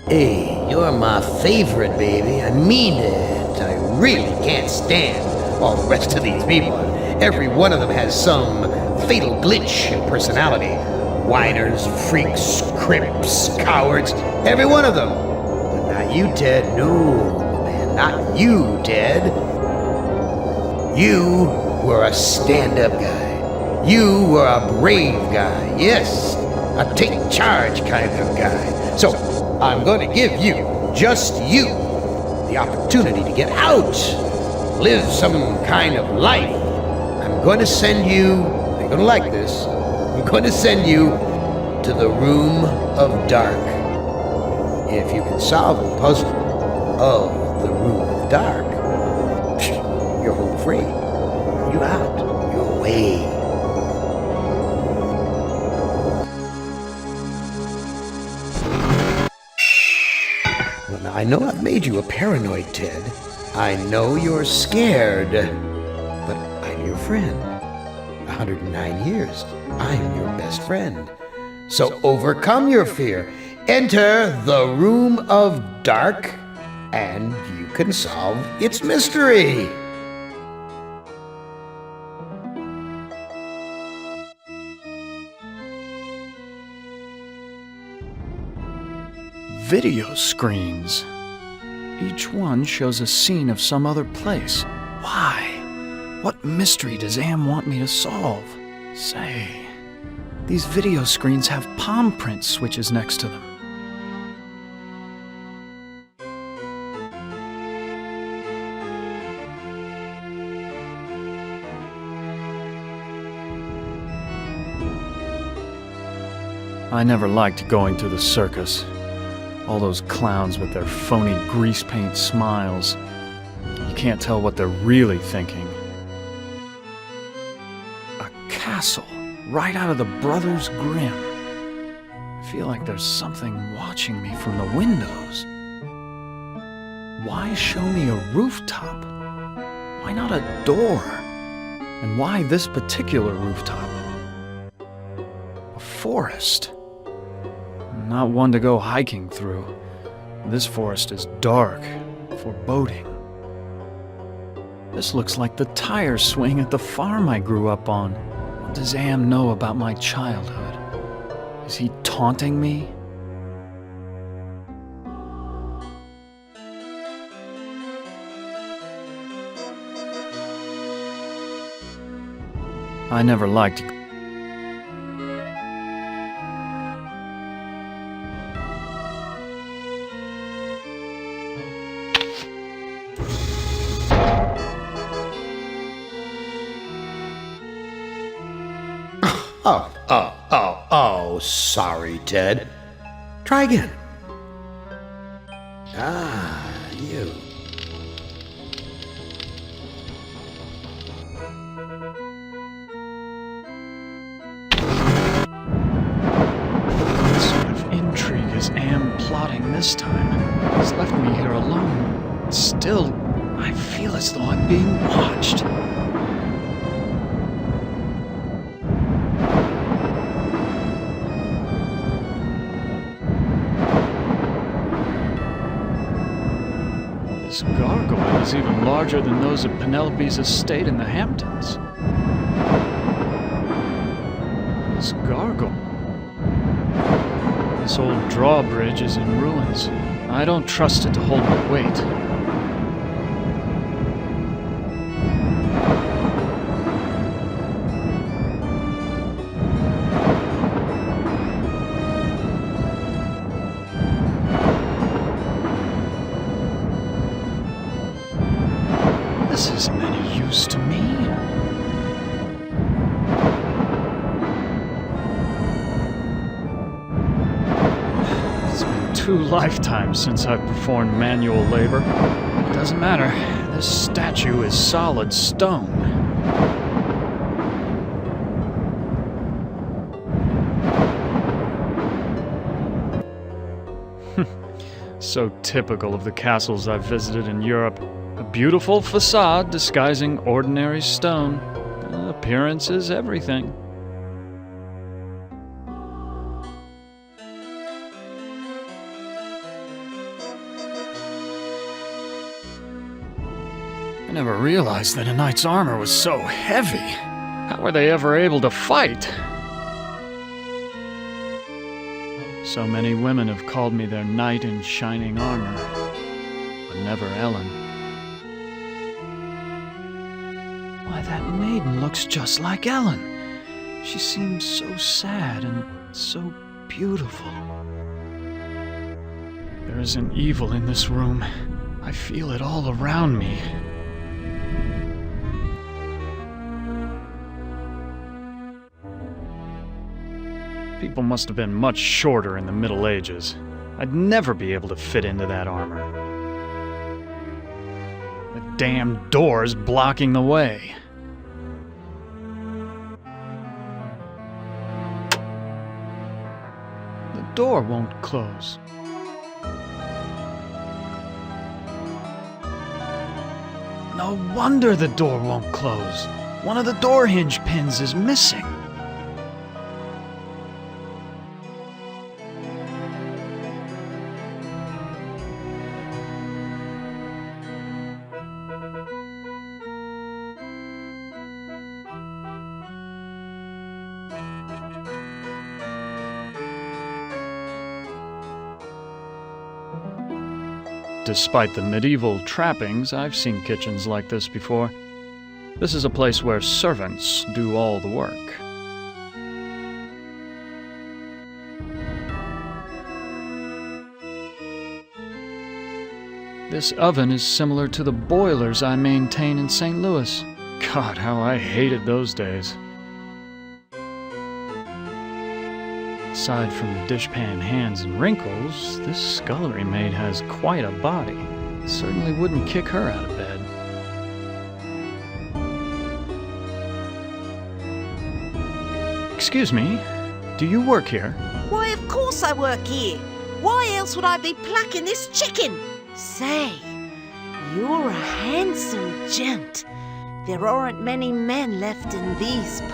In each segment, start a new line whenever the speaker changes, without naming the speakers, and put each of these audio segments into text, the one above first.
Hey, you're my favorite, baby. I mean it. I really can't stand all the rest of these people. Every one of them has some fatal glitch in personality. Whiners, freaks, crimps, cowards, every one of them. But not you, Ted. No, man, not you, Ted. You were a stand-up guy. You were a brave guy. Yes, a take-charge kind of guy. So, I'm going to give you, just you, the opportunity to get out, live some kind of life. I'm going to send you, you're going to like this, I'm going to send you to the Room of Dark. If you can solve the puzzle of the Room of Dark, you're home free. You're out. You're away. Well, now, I know I've made you a paranoid, Ted. I know you're scared. But I'm your friend. 109 years. I'm your best friend. So overcome your fear. Enter the Room of Dark, and you can solve its mystery.
Video screens. Each one shows a scene of some other place. Why? What mystery does Am want me to solve? Say, these video screens have palm print switches next to them. I never liked going to the circus. All those clowns with their phony grease paint smiles. You can't tell what they're really thinking. A castle, right out of the Brothers Grimm. I feel like there's something watching me from the windows. Why show me a rooftop? Why not a door? And why this particular rooftop? A forest. Not one to go hiking through. This forest is dark, foreboding. This looks like the tire swing at the farm I grew up on. What does Am know about my childhood? Is he taunting me? I never liked
Oh, sorry, Ted. Try again. Ah, you.
What sort of intrigue is Am plotting this time? He's left me here alone. Still, I feel as though I'm being watched. This gargoyle is even larger than those at Penelope's estate in the Hamptons. This gargoyle. This old drawbridge is in ruins. I don't trust it to hold my weight. This isn't any use to me. It's been 2 lifetimes since I've performed manual labor. It doesn't matter. This statue is solid stone. So typical of the castles I've visited in Europe. A beautiful facade disguising ordinary stone. Appearance is everything. never realized that a knight's armor was so heavy. How were they ever able to fight? So many women have called me their knight in shining armor, but never Ellen. Why, that maiden looks just like Ellen. She seems so sad and so beautiful. There is an evil in this room. I feel it all around me. People must have been much shorter in the Middle Ages. I'd never be able to fit into that armor. The damn door's blocking the way. The door won't close. No wonder the door won't close. One of the door hinge pins is missing. Despite the medieval trappings, I've seen kitchens like this before. This is a place where servants do all the work. This oven is similar to the boilers I maintain in St. Louis. God, how I hated those days. Aside from the dishpan hands and wrinkles, this scullery maid has quite a body. Certainly wouldn't kick her out of bed. Excuse me, do you work here?
Why, of course I work here. Why else would I be plucking this chicken? Say, you're a handsome gent. There aren't many men left in these parts.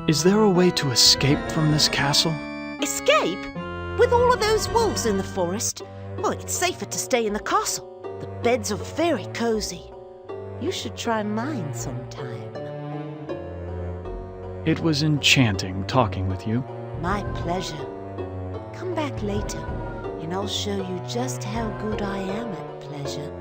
Is there a way to escape from this castle?
Escape? With all of those wolves in the forest? Well, it's safer to stay in the castle. The beds are very cozy. You should try mine sometime.
It was enchanting talking with you.
My pleasure. Come back later, and I'll show you just how good I am at pleasure.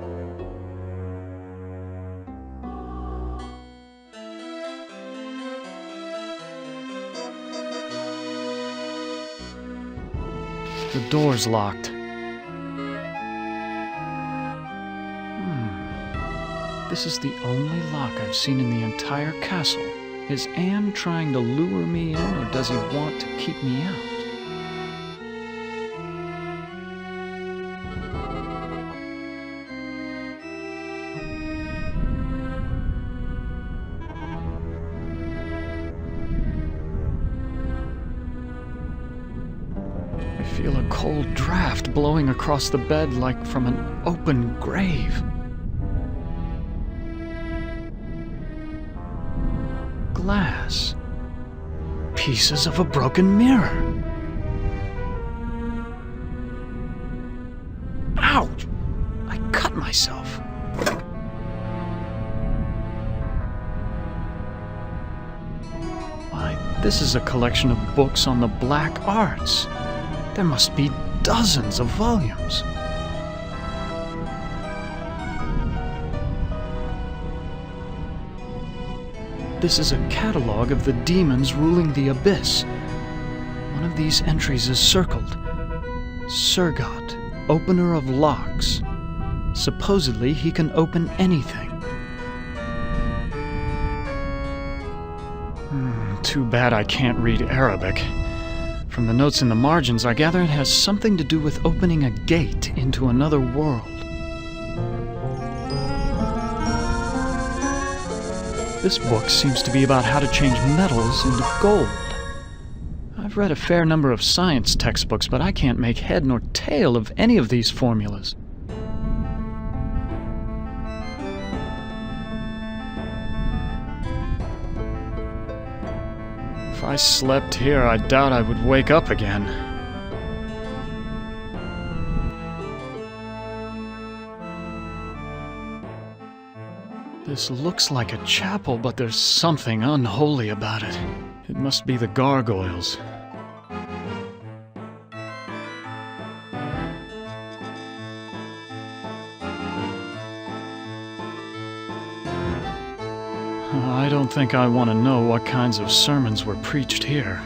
The door's locked. This is the only lock I've seen in the entire castle. Is Anne trying to lure me in, or does he want to keep me out? I feel a cold draft blowing across the bed like from an open grave. Glass. Pieces of a broken mirror. Ouch! I cut myself. Why, this is a collection of books on the black arts. There must be dozens of volumes. This is a catalog of the demons ruling the abyss. One of these entries is circled. Surgot, opener of locks. Supposedly he can open anything. Too bad I can't read Arabic. From the notes in the margins, I gather it has something to do with opening a gate into another world. This book seems to be about how to change metals into gold. I've read a fair number of science textbooks, but I can't make head nor tail of any of these formulas. If I slept here, I doubt I would wake up again. This looks like a chapel, but there's something unholy about it. It must be the gargoyles. I don't think I want to know what kinds of sermons were preached here.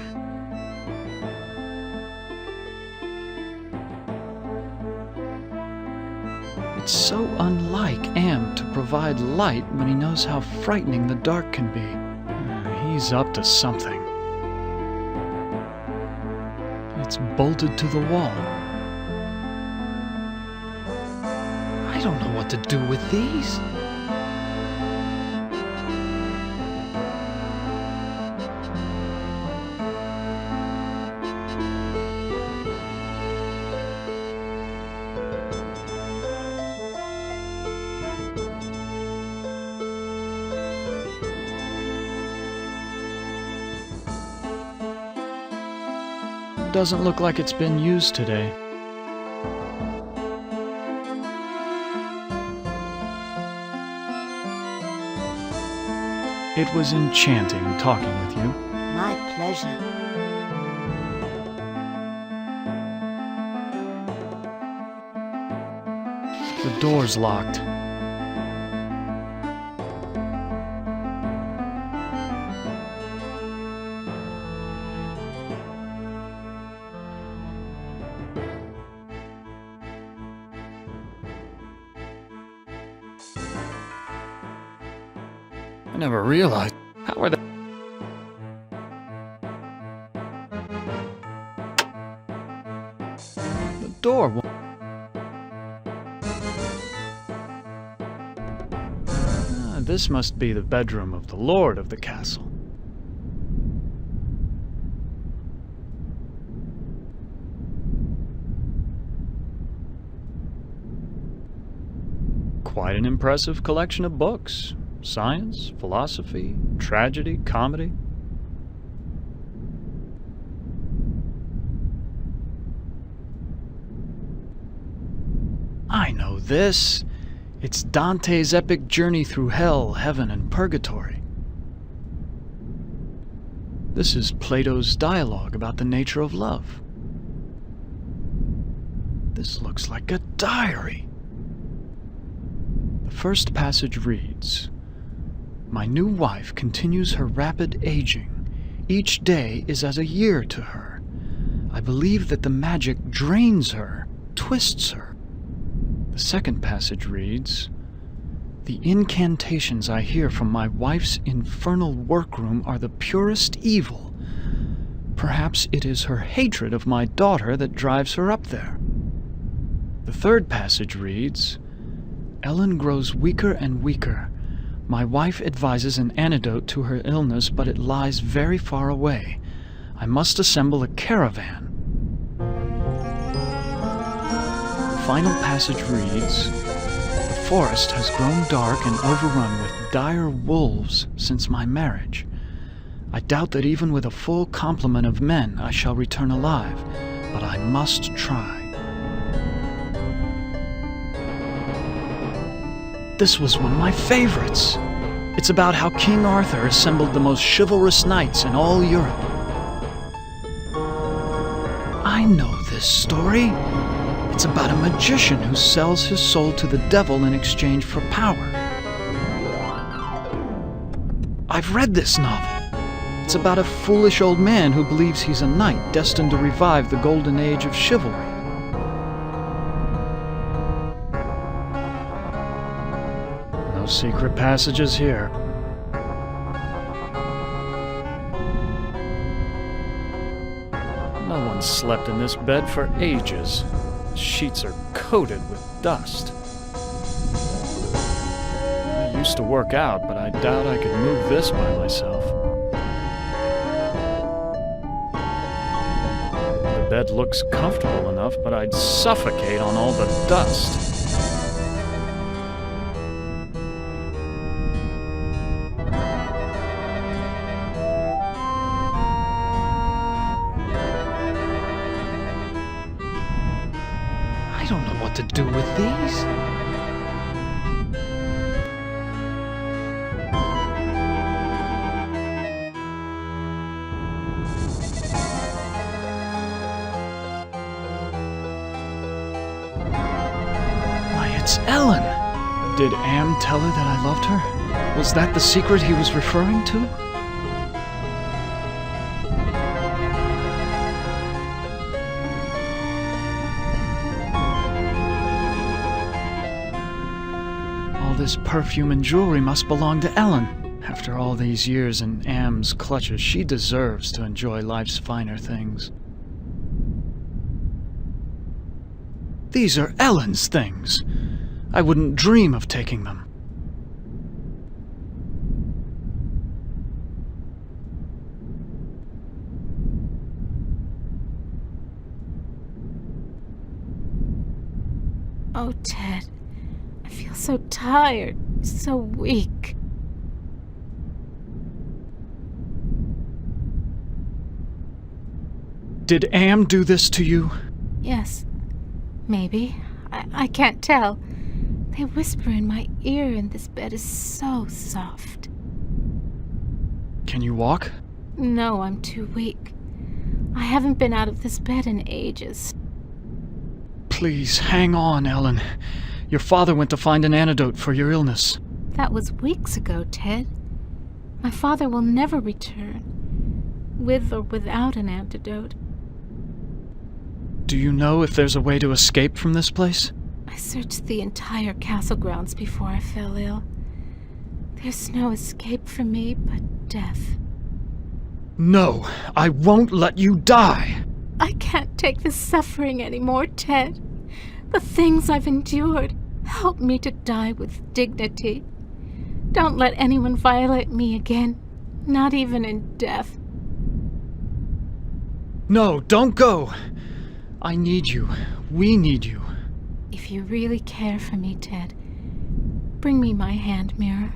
It's so unlike Am to provide light when he knows how frightening the dark can be. He's up to something. It's bolted to the wall. I don't know what to do with these. Doesn't look like it's been used today. It was enchanting talking with you.
My pleasure.
The door's locked. I never realized. How are they? The door won't. This must be the bedroom of the lord of the castle. Quite an impressive collection of books. Science, philosophy, tragedy, comedy. I know this. It's Dante's epic journey through hell, heaven, and purgatory. This is Plato's dialogue about the nature of love. This looks like a diary. The first passage reads, "My new wife continues her rapid aging. Each day is as a year to her. I believe that the magic drains her, twists her." The second passage reads, "The incantations I hear from my wife's infernal workroom are the purest evil. Perhaps it is her hatred of my daughter that drives her up there." The third passage reads, "Ellen grows weaker and weaker. My wife advises an antidote to her illness, but it lies very far away. I must assemble a caravan." The final passage reads, "The forest has grown dark and overrun with dire wolves since my marriage. I doubt that even with a full complement of men I shall return alive, but I must try." This was one of my favorites. It's about how King Arthur assembled the most chivalrous knights in all Europe. I know this story. It's about a magician who sells his soul to the devil in exchange for power. I've read this novel. It's about a foolish old man who believes he's a knight destined to revive the golden age of chivalry. No secret passages here. No one slept in this bed for ages. The sheets are coated with dust. I used to work out, but I doubt I could move this by myself. The bed looks comfortable enough, but I'd suffocate on all the dust. I don't know what to do with these. It's Ellen! Did Am tell her that I loved her? Was that the secret he was referring to? All this perfume and jewelry must belong to Ellen. After all these years in Am's clutches, she deserves to enjoy life's finer things. These are Ellen's things. I wouldn't dream of taking them.
Oh, Ted, I feel so tired, so weak.
Did Am do this to you?
Yes, maybe. I can't tell. They whisper in my ear and this bed is so soft.
Can you walk?
No, I'm too weak. I haven't been out of this bed in ages.
Please, hang on, Ellen. Your father went to find an antidote for your illness.
That was weeks ago, Ted. My father will never return, with or without an antidote.
Do you know if there's a way to escape from this place?
I searched the entire castle grounds before I fell ill. There's no escape for me but death.
No, I won't let you die!
I can't take this suffering anymore, Ted. The things I've endured, help me to die with dignity. Don't let anyone violate me again, not even in death.
No, don't go! I need you. We need you.
If you really care for me, Ted, bring me my hand mirror.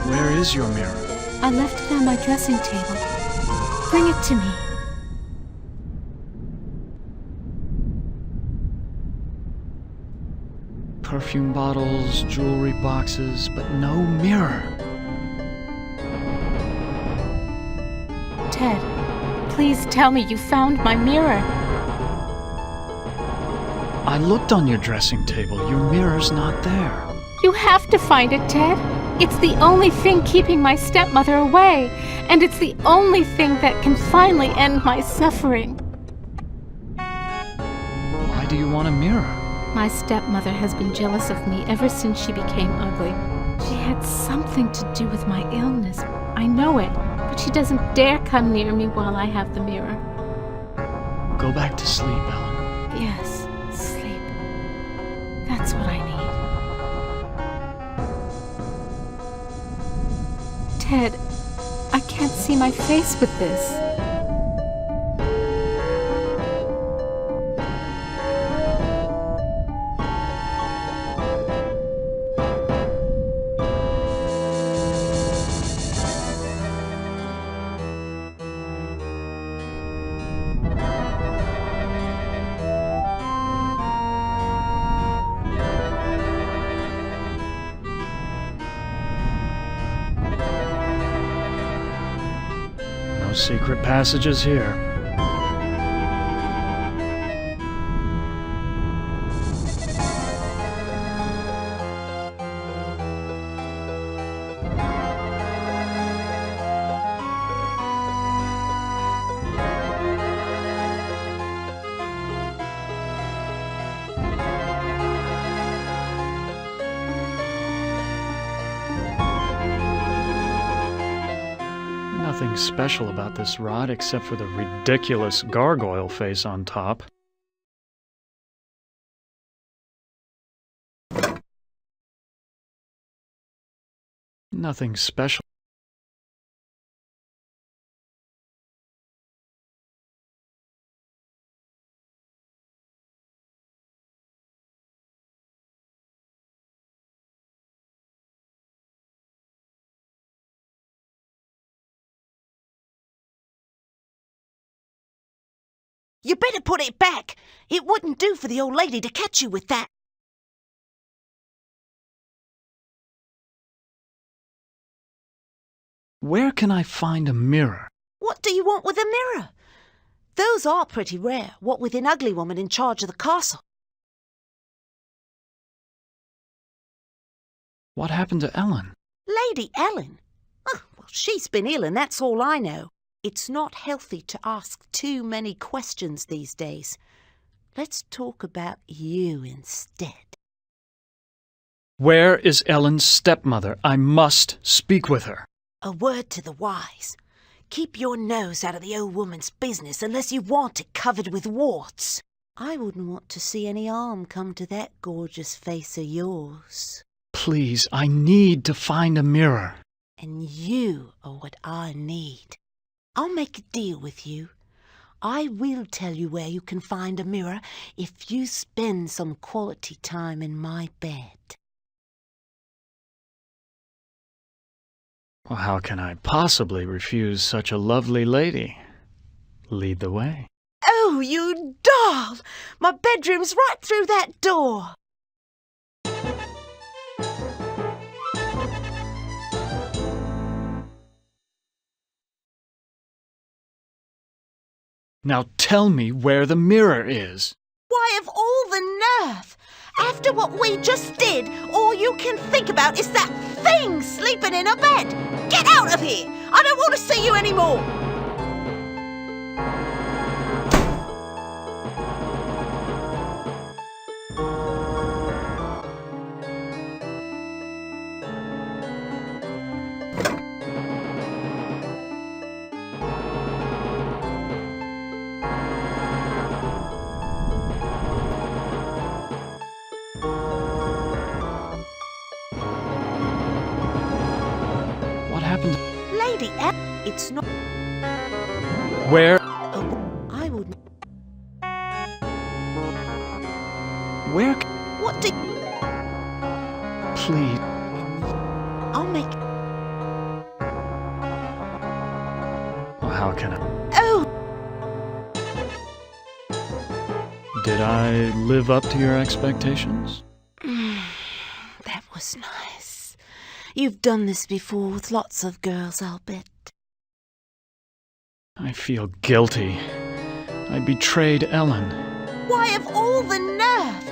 Where is your mirror?
I left it on my dressing table. Bring it to me.
Perfume bottles, jewelry boxes, but no mirror.
Ted, please tell me you found my mirror.
I looked on your dressing table. Your mirror's not there.
You have to find it, Ted. It's the only thing keeping my stepmother away, and it's the only thing that can finally end my suffering.
Why do you want a mirror?
My stepmother has been jealous of me ever since she became ugly. She had something to do with my illness. I know it, but she doesn't dare come near me while I have the mirror.
Go back to sleep, Ellen.
Yes, sleep. That's what I need. Ted, I can't see my face with this.
No secret passages here. Nothing special about this rod except for the ridiculous gargoyle face on top. Nothing special.
You better put it back. It wouldn't do for the old lady to catch you with that.
Where can I find a mirror?
What do you want with a mirror? Those are pretty rare, what with an ugly woman in charge of the castle.
What happened to Ellen?
Lady Ellen? Oh, well, she's been ill and that's all I know. It's not healthy to ask too many questions these days. Let's talk about you instead.
Where is Ellen's stepmother? I must speak with her.
A word to the wise. Keep your nose out of the old woman's business unless you want it covered with warts. I wouldn't want to see any harm come to that gorgeous face of yours.
Please, I need to find a mirror.
And you are what I need. I'll make a deal with you. I will tell you where you can find a mirror if you spend some quality time in my bed.
Well, how can I possibly refuse such a lovely lady? Lead the way.
Oh, you doll! My bedroom's right through that door.
Now tell me where the mirror is.
Why, of all the nerve! After what we just did, all you can think about is that thing sleeping in a bed! Get out of here! I don't want to see you anymore!
What happened?
Lady Ellen, it's not...
Where?
Oh, I wouldn't...
Where?
What do...
Please.
I'll make...
Well, how can I?
Oh!
Did I live up to your expectations?
That was nice. You've done this before with lots of girls, I'll bet.
I feel guilty. I betrayed Ellen.
Why, of all the nerve!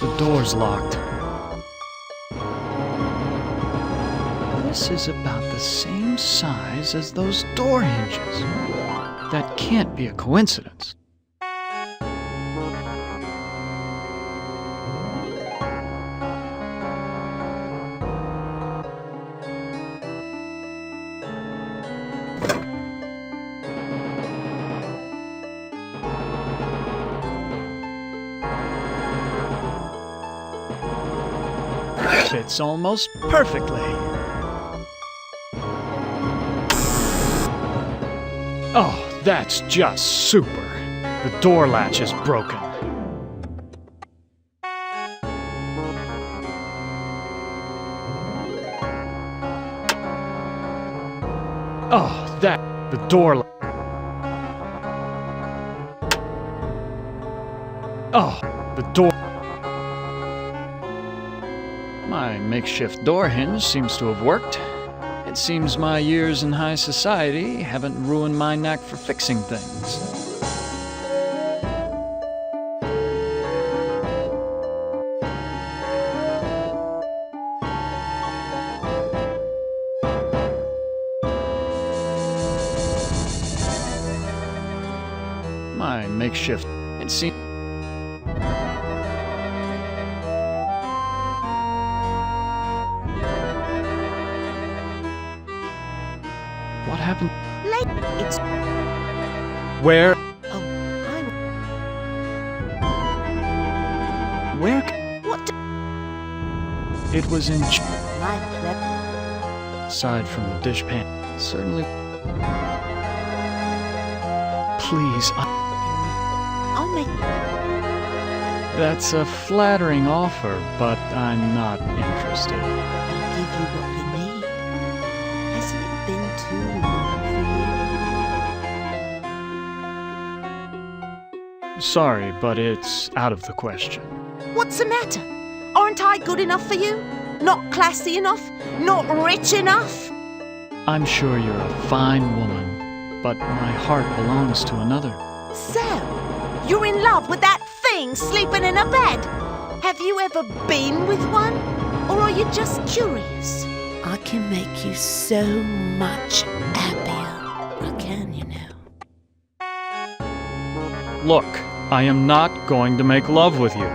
The door's locked. This is about the same size as those door hinges. That can't be a coincidence. Fits almost perfectly. Oh, that's just super. The door latch is broken. Oh, the door. Oh, the door. My makeshift door hinge seems to have worked. It seems my years in high society haven't ruined my knack for fixing things. My makeshift, it seems... What happened?
It's...
Where?
Oh,
Where?
What do...
It was in...
My clever...
Aside from the dishpan. Certainly... Please,
I'll make...
That's a flattering offer, but I'm not interested.
I'll give you what you need. Hasn't it been too long for you?
Sorry, but it's out of the question.
What's the matter? Aren't I good enough for you? Not classy enough? Not rich enough?
I'm sure you're a fine woman, but my heart belongs to another.
So, you're in love with that thing sleeping in a bed? Have you ever been with one? Or are you just curious? I can make you so much happier. I can, you know.
Look, I am not going to make love with you.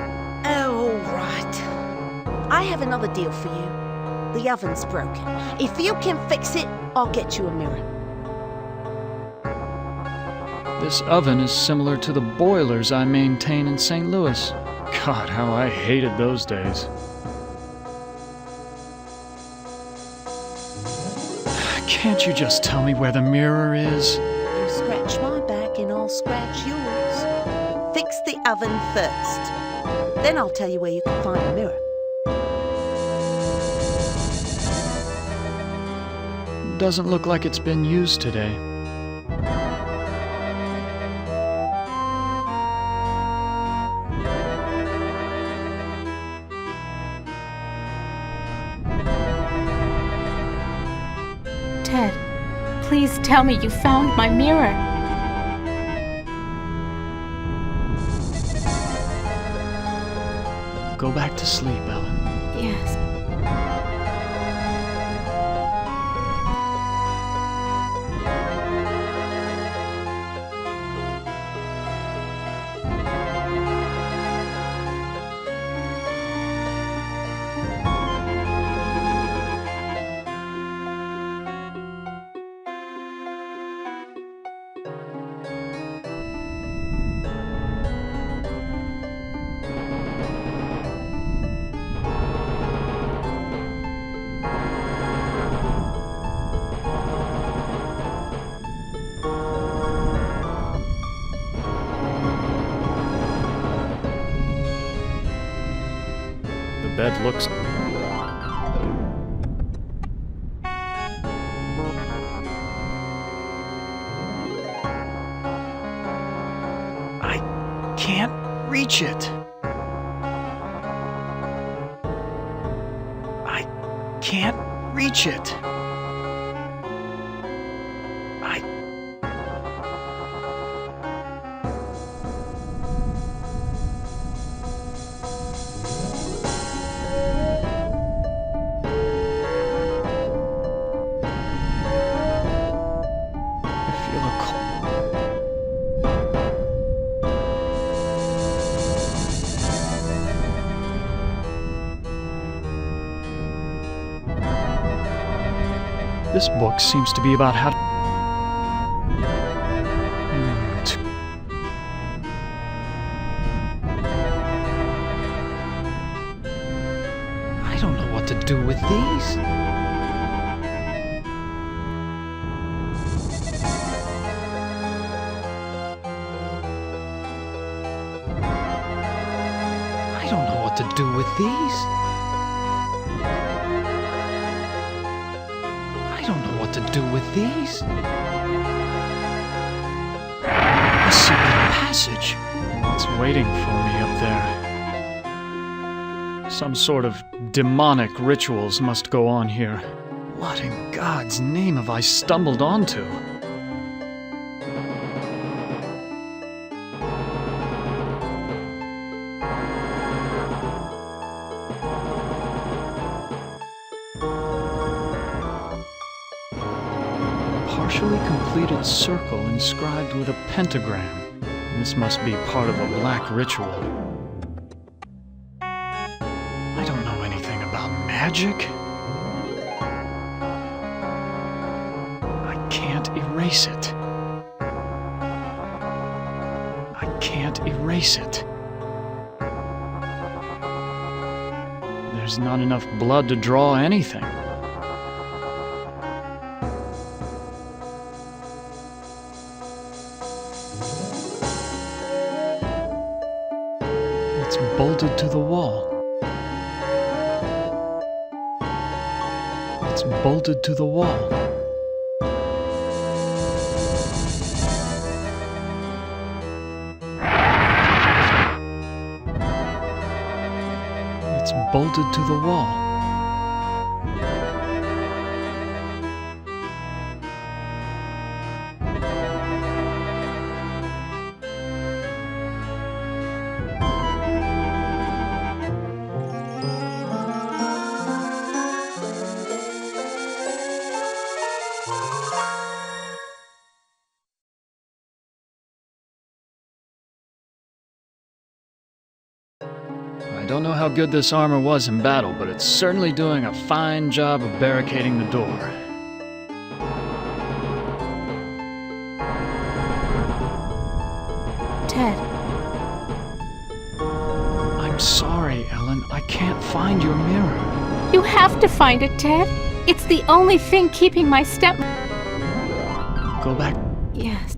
Oh, all right. I have another deal for you. The oven's broken. If you can fix it, I'll get you a mirror.
This oven is similar to the boilers I maintain in St. Louis. God, how I hated those days. Can't you just tell me where the mirror is?
You scratch my back and I'll scratch yours. Fix the oven first. Then I'll tell you where you can find the mirror.
Doesn't look like it's been used today.
Ted, please tell me you found my mirror.
Go back to sleep, Ellen.
Yes.
The bed looks... I can't reach it. I can't reach it. This book seems to be about how to... I don't know what to do with these. I don't know what to do with these. I don't know what to do with these. A secret passage. It's waiting for me up there. Some sort of demonic rituals must go on here. What in God's name have I stumbled onto? Partially completed circle inscribed with a pentagram. This must be part of a black ritual. I don't know anything about magic. I can't erase it. I can't erase it. There's not enough blood to draw anything. It's bolted to the wall. It's bolted to the wall. It's bolted to the wall. I don't know how good this armor was in battle, but it's certainly doing a fine job of barricading the door.
Ted,
I'm sorry, Ellen. I can't find your mirror.
you have to find it, Ted. It's the only thing keeping my step...
Go back.
Yes.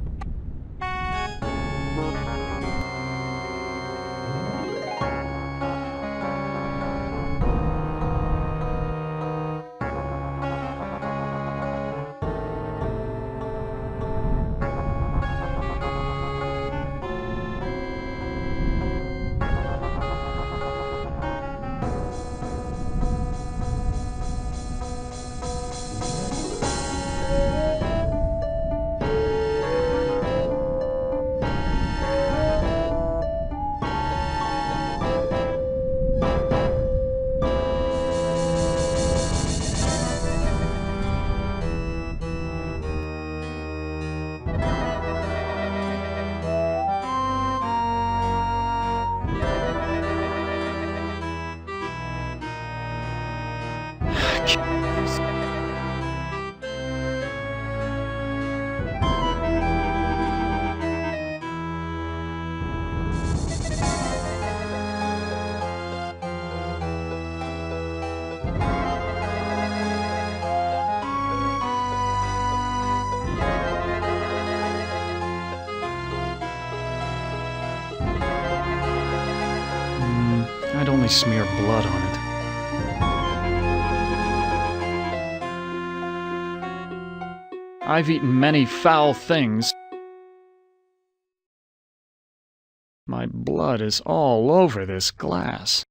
I'd only smear blood on it. I've eaten many foul things. My blood is all over this glass.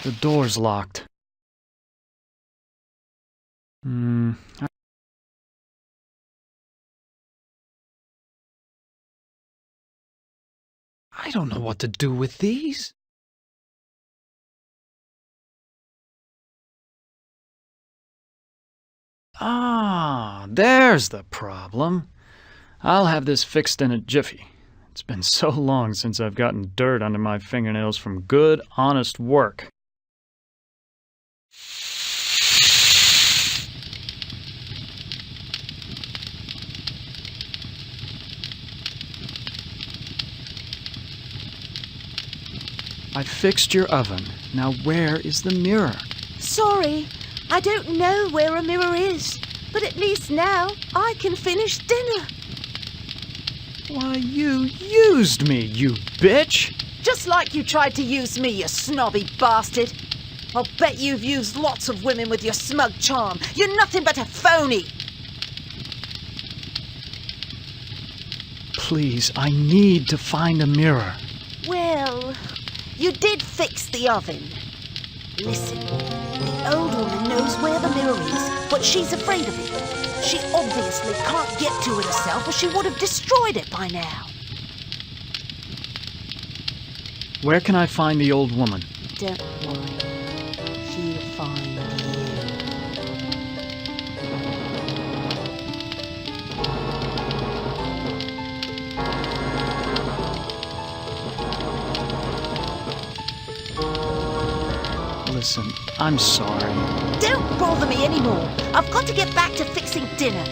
The door's locked. I don't know what to do with these. Ah, there's the problem. I'll have this fixed in a jiffy. It's been so long since I've gotten dirt under my fingernails from good, honest work. I fixed your oven. Now where is the mirror?
Sorry, I don't know where a mirror is, but at least now I can finish dinner.
Why, you used me, you bitch!
Just like you tried to use me, you snobby bastard. I'll bet you've used lots of women with your smug charm. You're nothing but a phony.
Please, I need to find a mirror.
Well, you did fix the oven. Listen, the old woman knows where the mirror is, but she's afraid of it. She obviously can't get to it herself, or she would have destroyed it by now.
Where can I find the old woman?
Don't worry. She'll find you.
Listen, I'm sorry.
Don't bother me anymore. I've got to get back to fixing dinner.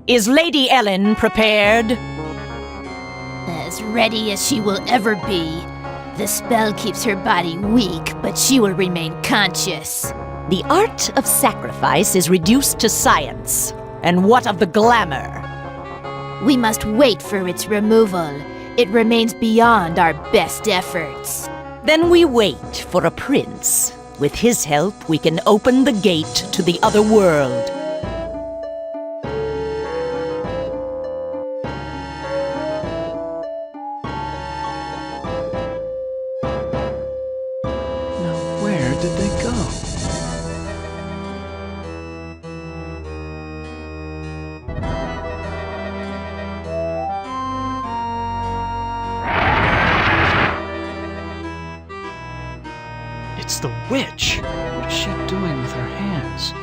Is Lady Ellen prepared?
As ready as she will ever be. The spell keeps her body weak, but she will remain conscious.
The art of sacrifice is reduced to science. And what of the glamour?
We must wait for its removal. It remains beyond our best efforts.
Then we wait for a prince. With his help, we can open the gate to the other world.
witch. What is she doing with her hands?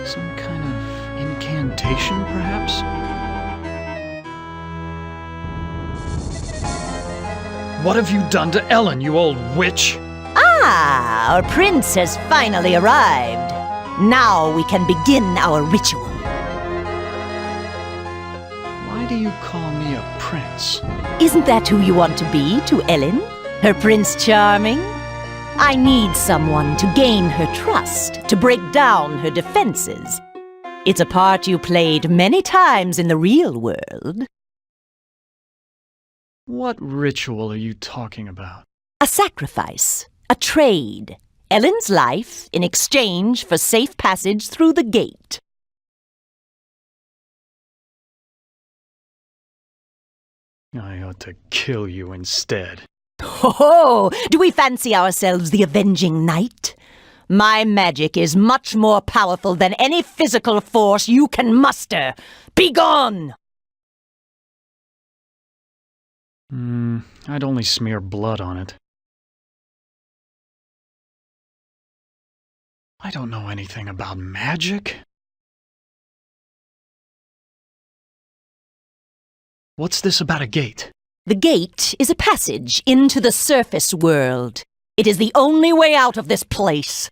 Some kind of incantation, perhaps? What have you done to Ellen, you old witch?
Ah, our prince has finally arrived. Now we can begin our ritual.
Why do you call me a prince?
Isn't that who you want to be to Ellen? Her Prince Charming? I need someone to gain her trust, to break down her defenses. It's a part you played many times in the real world.
What ritual are you talking about?
A sacrifice, a trade. Ellen's life in exchange for safe passage through the gate.
I ought to kill you instead.
Oh, do we fancy ourselves the avenging knight? My magic is much more powerful than any physical force you can muster. Begone!
I'd only smear blood on it. I don't know anything about magic. What's this about a gate?
The gate is a passage into the surface world. It is the only way out of this place.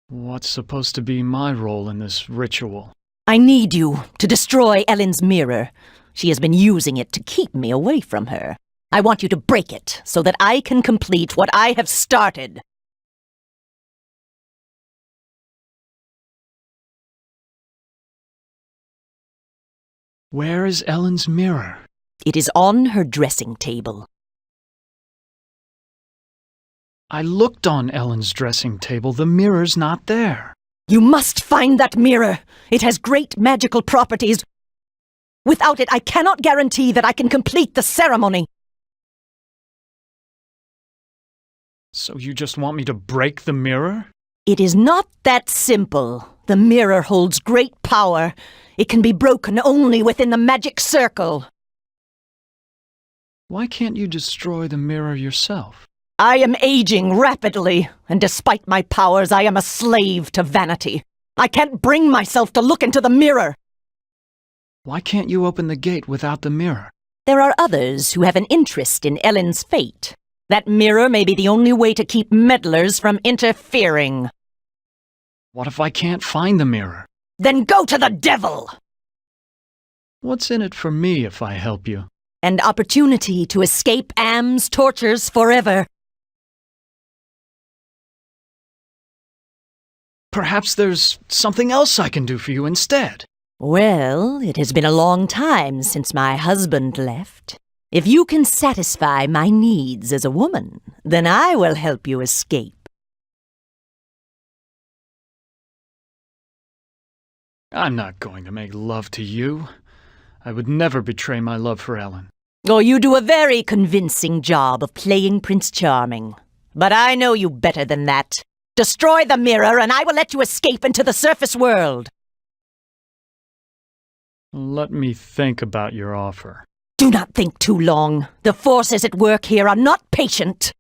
What's supposed to be my role in this ritual?
I need you to destroy Ellen's mirror. She has been using it to keep me away from her. I want you to break it so that I can complete what I have started.
Where is Ellen's mirror?
It is on her dressing table.
I looked on Ellen's dressing table. The mirror's not there.
You must find that mirror. It has great magical properties. Without it, I cannot guarantee that I can complete the ceremony.
So you just want me to break the mirror?
It is not that simple. The mirror holds great power. It can be broken only within the magic circle.
Why can't you destroy the mirror yourself?
I am aging rapidly, and despite my powers, I am a slave to vanity. I can't bring myself to look into the mirror.
Why can't you open the gate without the mirror?
There are others who have an interest in Ellen's fate. That mirror may be the only way to keep meddlers from interfering.
What if I can't find the mirror?
Then go to the devil!
What's in it for me if I help you?
An opportunity to escape Am's tortures forever.
Perhaps there's something else I can do for you instead.
Well, it has been a long time since my husband left. If you can satisfy my needs as a woman, then I will help you escape.
I'm not going to make love to you. I would never betray my love for Ellen.
Oh, you do a very convincing job of playing Prince Charming. But I know you better than that. Destroy the mirror, and I will let you escape into the surface world.
Let me think about your offer.
Do not think too long. The forces at work here are not patient.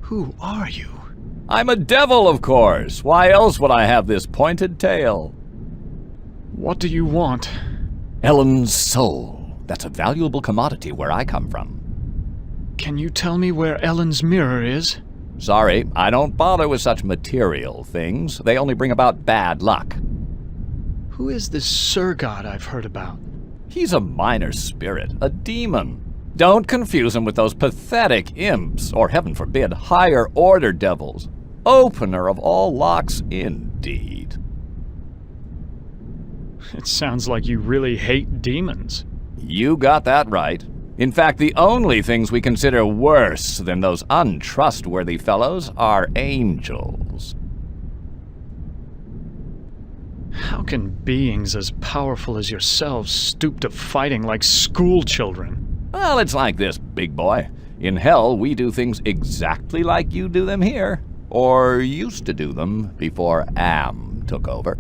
Who are you?
I'm a devil, of course. Why else would I have this pointed tail?
What do you want?
Ellen's soul. That's a valuable commodity where I come from.
Can you tell me where Ellen's mirror is?
Sorry, I don't bother with such material things. They only bring about bad luck.
Who is this Sir God I've heard about?
He's a minor spirit, a demon. Don't confuse him with those pathetic imps, or heaven forbid, higher-order devils. Opener of all locks, indeed.
It sounds like you really hate demons.
You got that right. In fact, the only things we consider worse than those untrustworthy fellows are angels.
How can beings as powerful as yourselves stoop to fighting like schoolchildren?
Well, it's like this, big boy. In hell, we do things exactly like you do them here. Or used to do them before Am took over.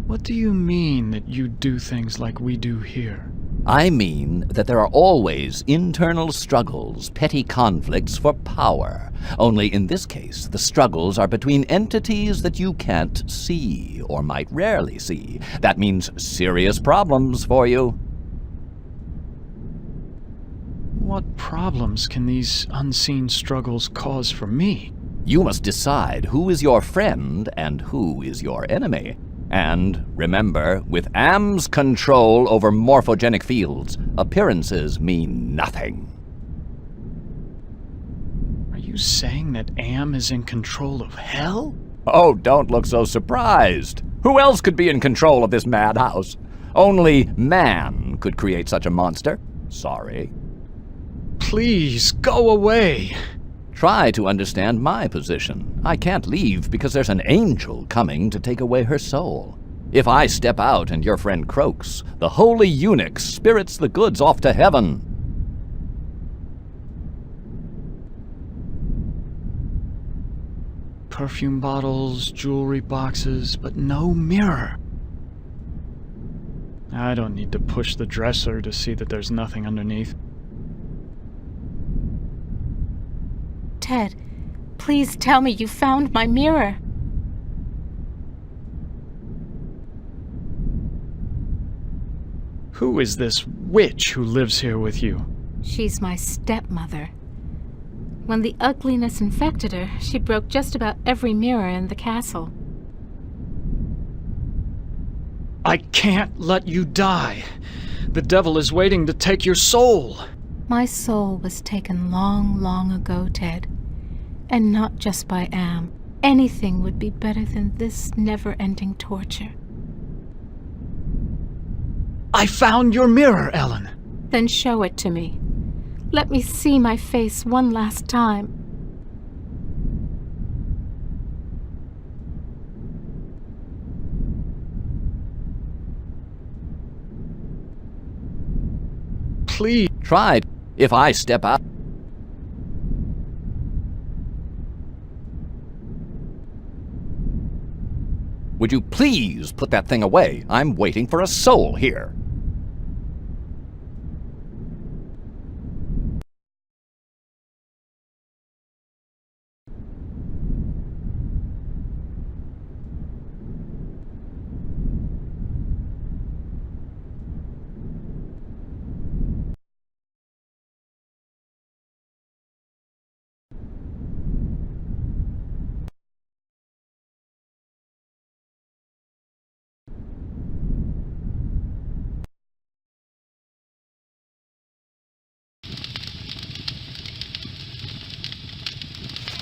What do you mean that you do things like we do here?
I mean that there are always internal struggles, petty conflicts for power. Only in this case, the struggles are between entities that you can't see, or might rarely see. That means serious problems for you.
What problems can these unseen struggles cause for me?
You must decide who is your friend and who is your enemy. And remember, with Am's control over morphogenic fields, appearances mean nothing.
Are you saying that Am is in control of hell?
Oh, don't look so surprised. Who else could be in control of this madhouse? Only man could create such a monster. Sorry.
Please, go away!
Try to understand my position. I can't leave because there's an angel coming to take away her soul. If I step out and your friend croaks, the holy eunuch spirits the goods off to heaven.
Perfume bottles, jewelry boxes, but no mirror. I don't need to push the dresser to see that there's nothing underneath.
Ted, please tell me you found my mirror.
Who is this witch who lives here with you?
She's my stepmother. When the ugliness infected her, she broke just about every mirror in the castle.
I can't let you die. The devil is waiting to take your soul.
My soul was taken long, long ago, Ted. And not just by Am. Anything would be better than this never-ending torture.
I found your mirror, Ellen.
Then show it to me. Let me see my face one last time.
Please.
Try. If I step out. Would you please put that thing away? I'm waiting for a soul here.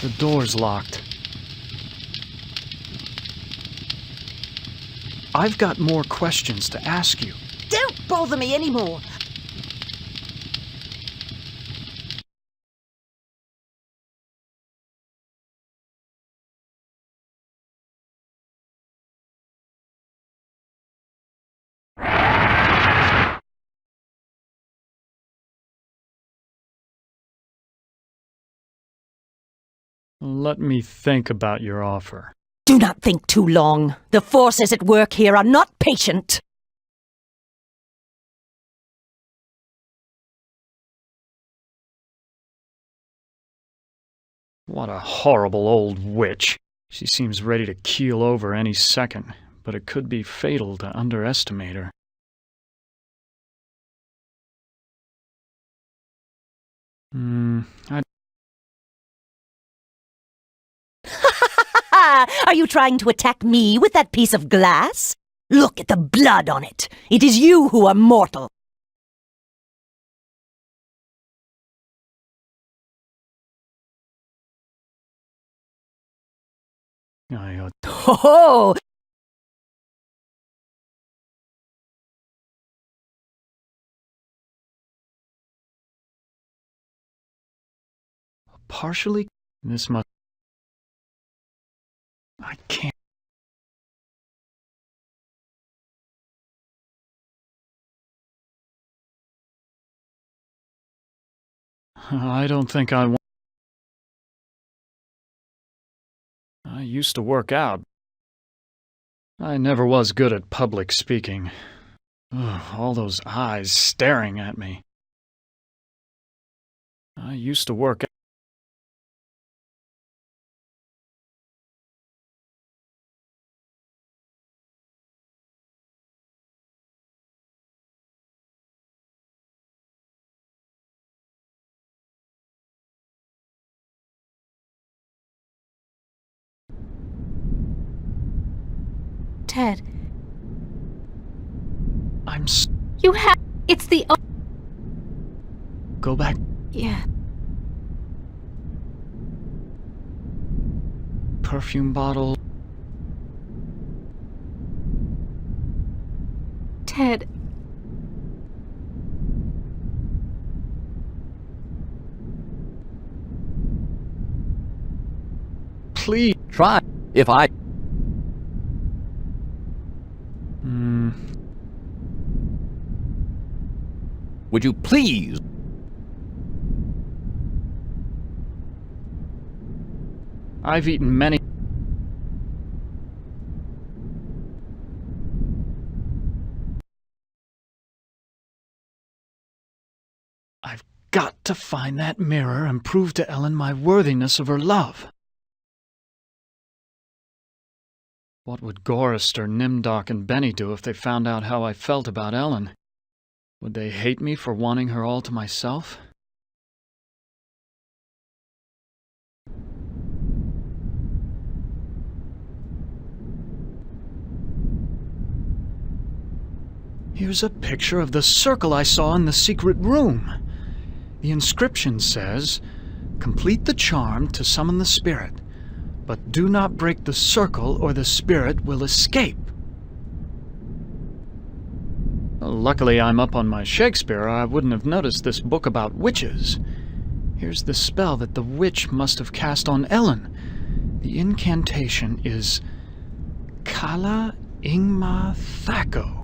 The door's locked. I've got more questions to ask you.
Don't bother me anymore.
Let me think about your offer.
Do not think too long. The forces at work here are not patient.
What a horrible old witch. She seems ready to keel over any second, but it could be fatal to underestimate her.
Are you trying to attack me with that piece of glass? Look at the blood on it. It is you who are mortal.
I
Oh,
partially... This must... I can't... I don't think I want... I used to work out. I never was good at public speaking. Ugh, all those eyes staring at me. I used to work out.
Ted,
I'm
you have... It's the...
Go back.
Yeah.
Perfume bottle.
Ted,
Please.
Try. If I... Would you please?
I've eaten many... I've got to find that mirror and prove to Ellen my worthiness of her love. What would Gorrister, Nimdoc, and Benny do if they found out how I felt about Ellen? Would they hate me for wanting her all to myself? Here's a picture of the circle I saw in the secret room. The inscription says, "Complete the charm to summon the spirit, but do not break the circle or the spirit will escape." Well, luckily I'm up on my Shakespeare, or I wouldn't have noticed this book about witches. Here's the spell that the witch must have cast on Ellen. The incantation is Kala Ingma Thako.